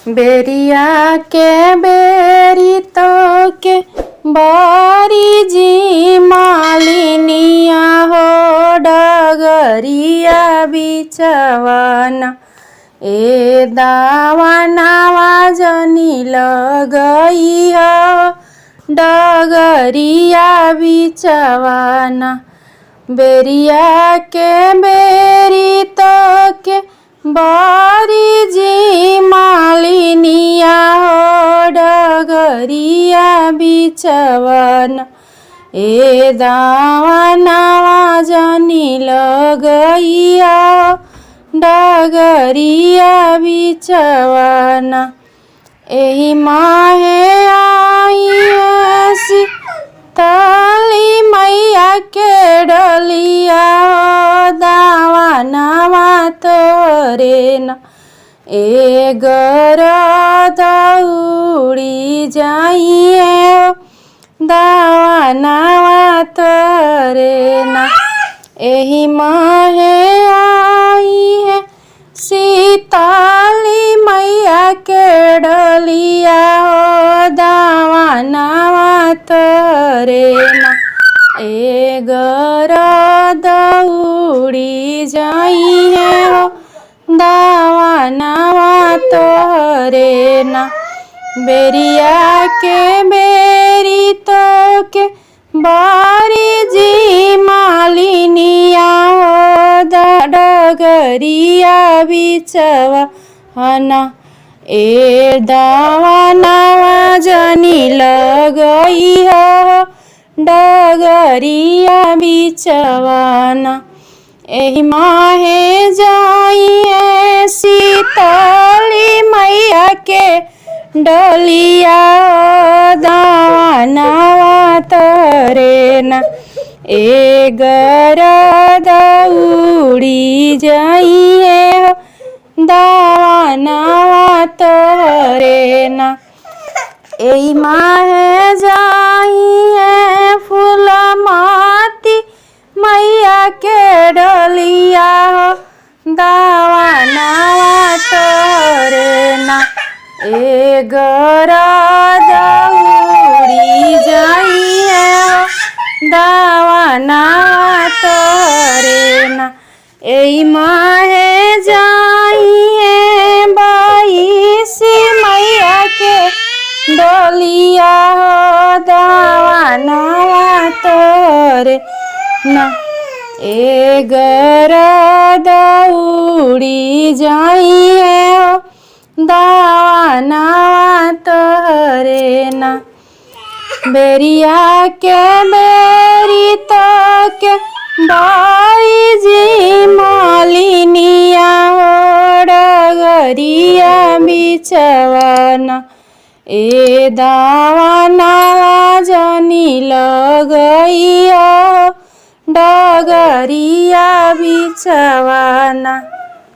बेरिया के बेरी तो के बारी जी मालिनिया हो डगरिया बिचवाना ए दावानावा जनी लगई हो डगरिया बिचवाना। बेरिया के बेरी तो के बारी जी मालिनिया हो डगरिया बिचवाना ए दावानावा जनी लगई हो डगरिया बिचवाना। एही माहे आई ऐसी ताली मैया के डलिया दावानावा तोरे न ए गरद उड़ी जाइए दावानावा तोरे न। एही माहे आई है सीताली मैया के डलिया हो दावानावा तोरे न ए गरद उड़ी जाइए हो दावानावा तोरे न। बेरिया के बेरी तो के बारी जी मालिनिया हो डगरिया बिचवाना ए दावानावा जनी लगई हो डगरिया बिचवाना। एही माहे जाइए सीताली मैया के डलिया दावानावा तोरे न ए गरद उड़ी जाइए दावानावा तोरे न। एही माहे जाइए फूल माती मैया के डलिया हो दावानावा तोरे न ए गरद उड़ी जाइए दावानावा तोरे न। एही माहे जाइए बाईसी मैया के डलिया हो दावानावा तोरे न ए गरद उड़ी जाइए दावानावा तोरे न। बेरिया के बेरी तो के बारी जी मालिनिया हो डगरिया बिचवाना ए दावानावा जनी लगई हो डगरिया बिचवाना।